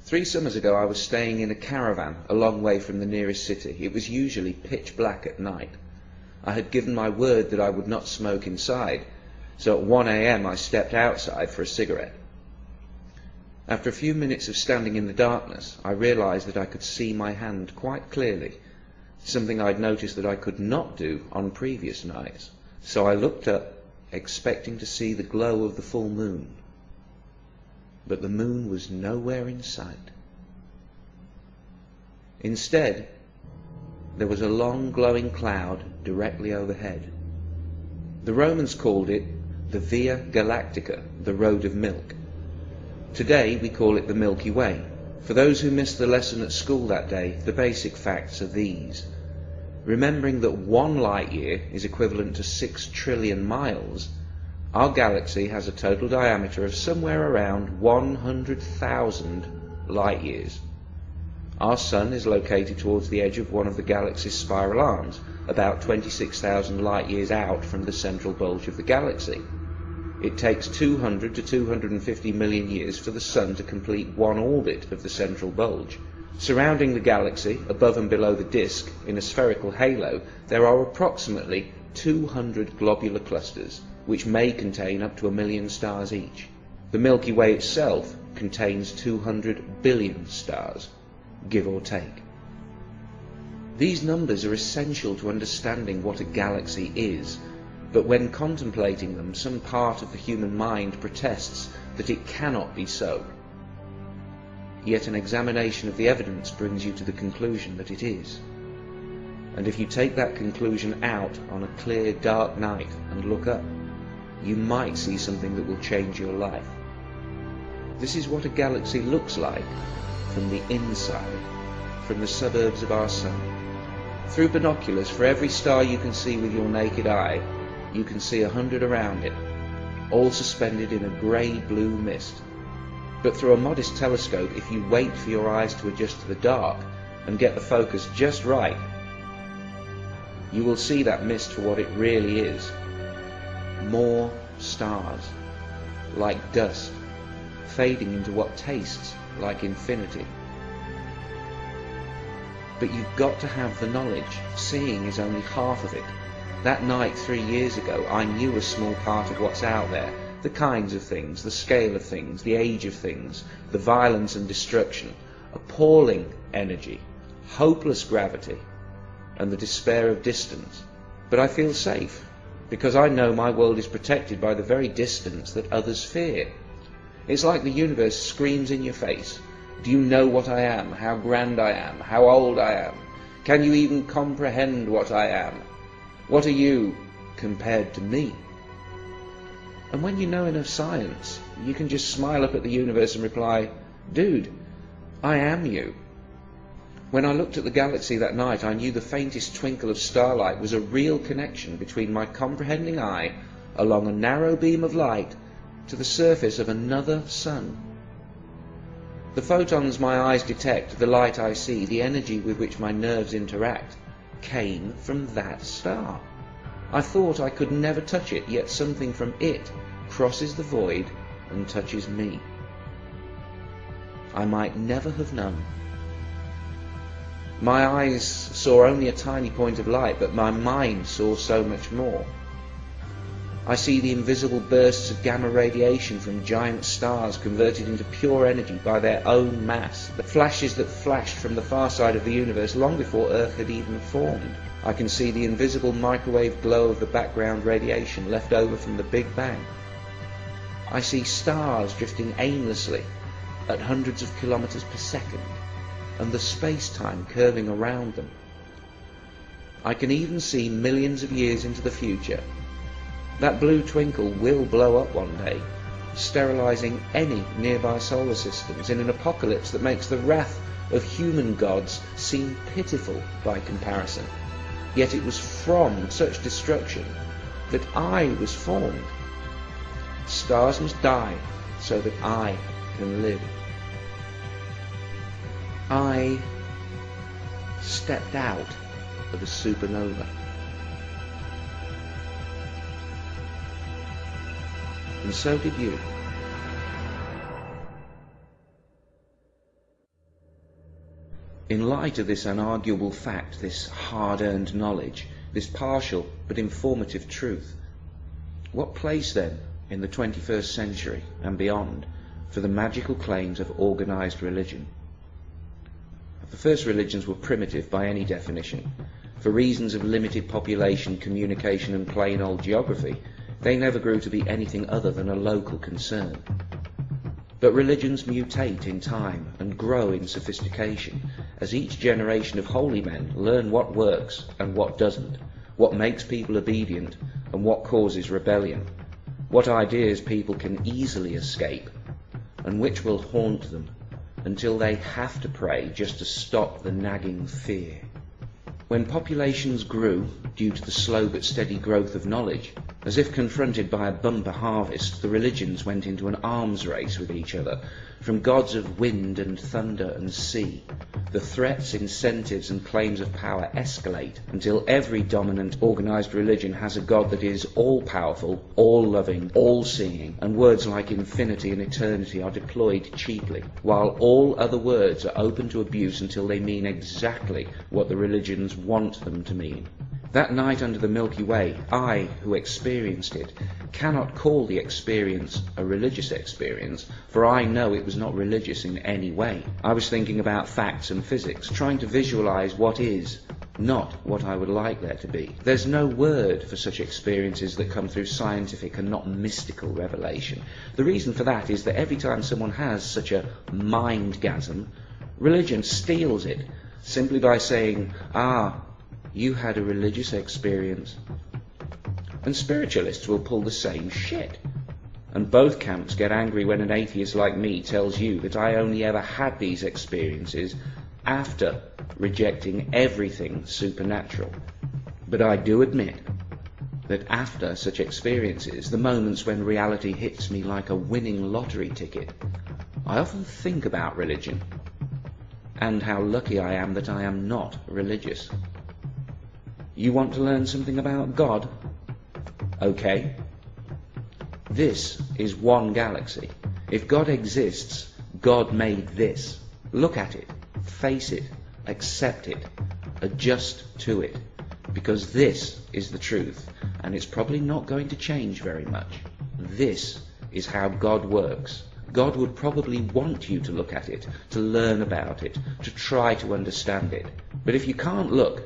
3 summers ago I was staying in a caravan a long way from the nearest city. It was usually pitch black at night. I had given my word that I would not smoke inside, so at 1 a.m. I stepped outside for a cigarette. After a few minutes of standing in the darkness, I realized that I could see my hand quite clearly, something I'd noticed that I could not do on previous nights. So I looked up, expecting to see the glow of the full moon. But the moon was nowhere in sight. Instead, there was a long glowing cloud directly overhead. The Romans called it the Via Galactica, the Road of Milk. Today we call it the Milky Way. For those who missed the lesson at school that day, the basic facts are these. Remembering that 1 light year is equivalent to 6 trillion miles, our galaxy has a total diameter of somewhere around 100,000 light years. Our Sun is located towards the edge of one of the galaxy's spiral arms, about 26,000 light years out from the central bulge of the galaxy. It takes 200 to 250 million years for the Sun to complete one orbit of the central bulge. Surrounding the galaxy, above and below the disk, in a spherical halo, there are approximately 200 globular clusters, which may contain up to 1 million stars each. The Milky Way itself contains 200 billion stars, give or take. These numbers are essential to understanding what a galaxy is, but when contemplating them, some part of the human mind protests that it cannot be so. Yet an examination of the evidence brings you to the conclusion that it is. And if you take that conclusion out on a clear, dark night and look up, you might see something that will change your life. This is what a galaxy looks like from the inside, from the suburbs of our Sun. Through binoculars, for every star you can see with your naked eye, you can see 100 around it, all suspended in a grey-blue mist. But through a modest telescope, if you wait for your eyes to adjust to the dark and get the focus just right, you will see that mist for what it really is. More stars, like dust, fading into what tastes like infinity. But you've got to have the knowledge. Seeing is only half of it. That night 3 years ago, I knew a small part of what's out there. The kinds of things, the scale of things, the age of things, the violence and destruction, appalling energy, hopeless gravity, and the despair of distance. But I feel safe, because I know my world is protected by the very distance that others fear. It's like the universe screams in your face. Do you know what I am? How grand I am? How old I am? Can you even comprehend what I am? What are you compared to me? And when you know enough science, you can just smile up at the universe and reply, dude, I am you. When I looked at the galaxy that night, I knew the faintest twinkle of starlight was a real connection between my comprehending eye along a narrow beam of light to the surface of another sun. The photons my eyes detect, the light I see, the energy with which my nerves interact, came from that star. I thought I could never touch it, yet something from it crosses the void and touches me. I might never have known. My eyes saw only a tiny point of light, but my mind saw so much more. I see the invisible bursts of gamma radiation from giant stars converted into pure energy by their own mass, the flashes that flashed from the far side of the universe long before Earth had even formed. I can see the invisible microwave glow of the background radiation left over from the Big Bang. I see stars drifting aimlessly at hundreds of kilometers per second, and the space-time curving around them. I can even see millions of years into the future. That blue twinkle will blow up one day, sterilizing any nearby solar systems in an apocalypse that makes the wrath of human gods seem pitiful by comparison. Yet it was from such destruction that I was formed. Stars must die so that I can live. I stepped out of a supernova. And so did you. In light of this unarguable fact, this hard-earned knowledge, this partial but informative truth, what place then in the 21st century and beyond for the magical claims of organized religion? The first religions were primitive by any definition. For reasons of limited population, communication and plain old geography, they never grew to be anything other than a local concern. But religions mutate in time and grow in sophistication as each generation of holy men learn what works and what doesn't, what makes people obedient and what causes rebellion, what ideas people can easily escape and which will haunt them until they have to pray just to stop the nagging fear. When populations grew due to the slow but steady growth of knowledge, as if confronted by a bumper harvest, the religions went into an arms race with each other, from gods of wind and thunder and sea. The threats, incentives and claims of power escalate until every dominant organized religion has a god that is all-powerful, all-loving, all-seeing, and words like infinity and eternity are deployed cheaply, while all other words are open to abuse until they mean exactly what the religions want them to mean. That night under the Milky Way, I, who experienced it, cannot call the experience a religious experience, for I know it was not religious in any way. I was thinking about facts and physics, trying to visualize what is, not what I would like there to be. There's no word for such experiences that come through scientific and not mystical revelation. The reason for that is that every time someone has such a mindgasm, religion steals it, simply by saying, you had a religious experience. And spiritualists will pull the same shit. And both camps get angry when an atheist like me tells you that I only ever had these experiences after rejecting everything supernatural. But I do admit that after such experiences, the moments when reality hits me like a winning lottery ticket, I often think about religion and how lucky I am that I am not religious. You want to learn something about God? Okay. This is one galaxy. If God exists, God made this. Look at it, face it, accept it, adjust to it, because this is the truth, and it's probably not going to change very much. This is how God works. God would probably want you to look at it, to learn about it, to try to understand it. But if you can't look,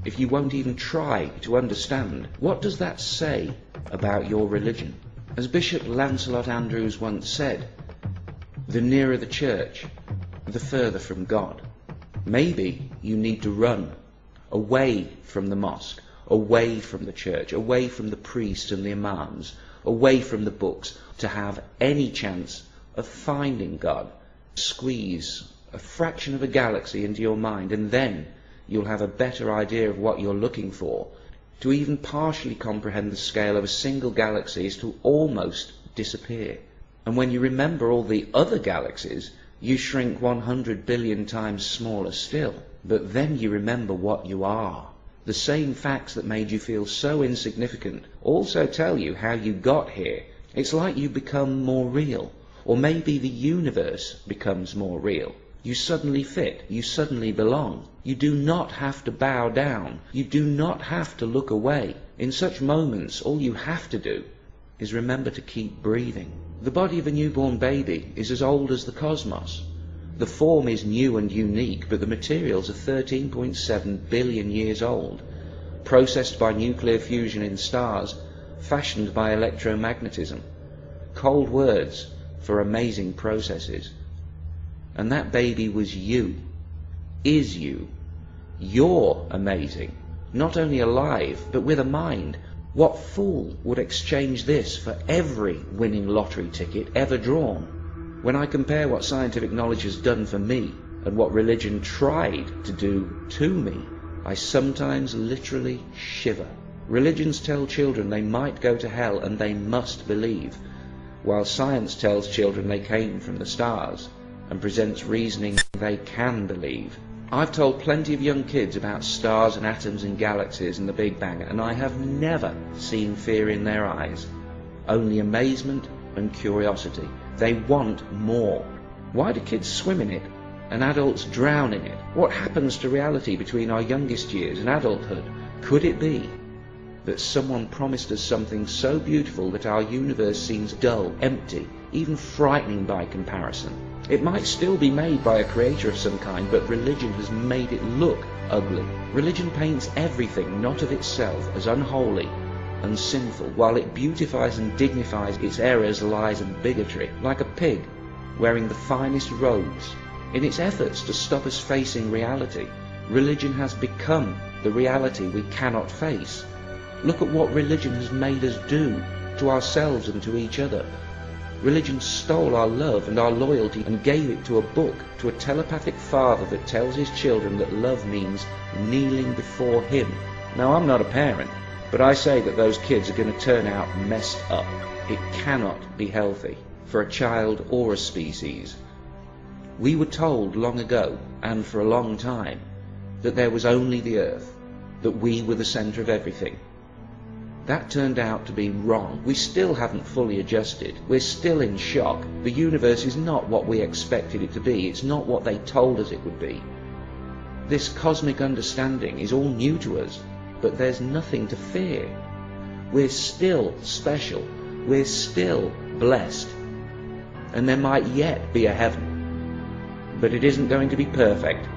if you won't even try to understand, what does that say about your religion? As Bishop Lancelot Andrews once said, the nearer the church, the further from God. Maybe you need to run away from the mosque, away from the church, away from the priests and the imams, away from the books, to have any chance of finding God. Squeeze a fraction of a galaxy into your mind, and then you'll have a better idea of what you're looking for. To even partially comprehend the scale of a single galaxy is to almost disappear. And when you remember all the other galaxies, you shrink 100 billion times smaller still. But then you remember what you are. The same facts that made you feel so insignificant also tell you how you got here. It's like you become more real. Or maybe the universe becomes more real. You suddenly fit. You suddenly belong. You do not have to bow down. You do not have to look away. In such moments, all you have to do is remember to keep breathing. The body of a newborn baby is as old as the cosmos. The form is new and unique, but the materials are 13.7 billion years old, processed by nuclear fusion in stars, fashioned by electromagnetism. Cold words for amazing processes. And that baby was you, is you. You're amazing, not only alive, but with a mind. What fool would exchange this for every winning lottery ticket ever drawn? When I compare what scientific knowledge has done for me and what religion tried to do to me, I sometimes literally shiver. Religions tell children they might go to hell and they must believe, while science tells children they came from the stars and presents reasoning they can believe. I've told plenty of young kids about stars and atoms and galaxies and the Big Bang, and I have never seen fear in their eyes, only amazement and curiosity. They want more. Why do kids swim in it and adults drown in it? What happens to reality between our youngest years and adulthood? Could it be that someone promised us something so beautiful that our universe seems dull, empty, even frightening by comparison? It might still be made by a creator of some kind, but religion has made it look ugly. Religion paints everything not of itself as unholy and sinful, while it beautifies and dignifies its errors, lies and bigotry, like a pig wearing the finest robes. In its efforts to stop us facing reality, religion has become the reality we cannot face. Look at what religion has made us do to ourselves and to each other. Religion stole our love and our loyalty and gave it to a book, to a telepathic father that tells his children that love means kneeling before him. Now, I'm not a parent, but I say that those kids are going to turn out messed up. It cannot be healthy for a child or a species. We were told long ago, and for a long time, that there was only the earth, that we were the centre of everything. That turned out to be wrong. We still haven't fully adjusted. We're still in shock. The universe is not what we expected it to be. It's not what they told us it would be. This cosmic understanding is all new to us, but there's nothing to fear. We're still special. We're still blessed. And there might yet be a heaven. But it isn't going to be perfect,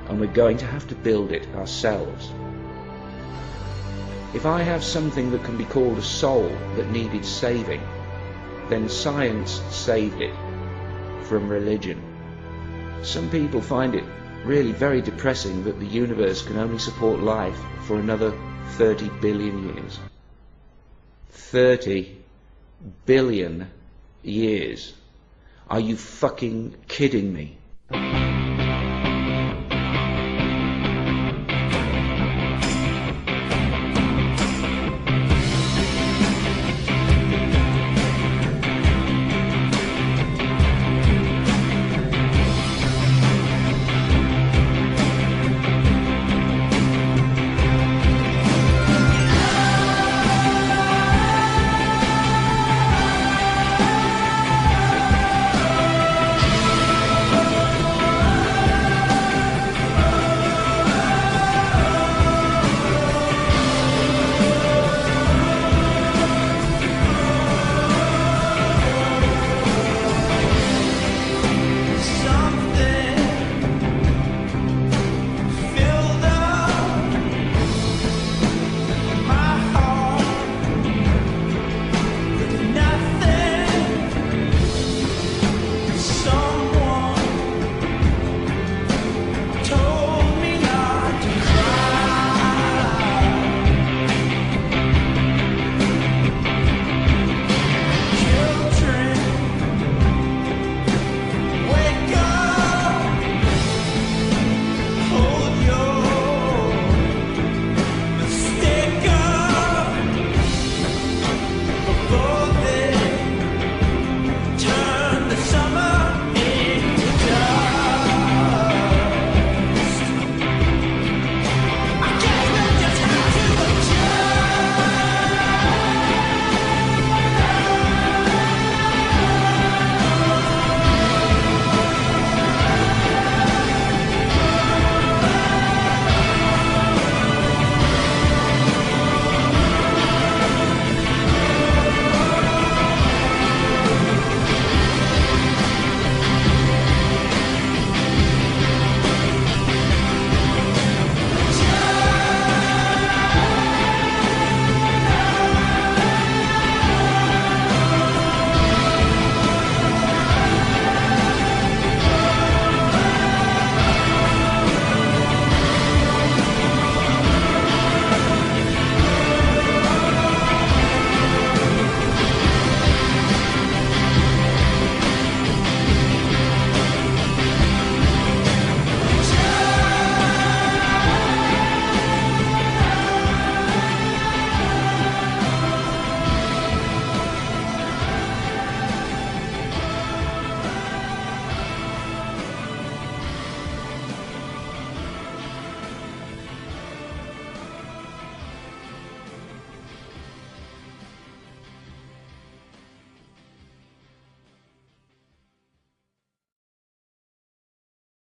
and we're going to have to build it ourselves. If I have something that can be called a soul that needed saving, then science saved it from religion. Some people find it really very depressing that the universe can only support life for another 30 billion years. 30 billion years. Are you fucking kidding me?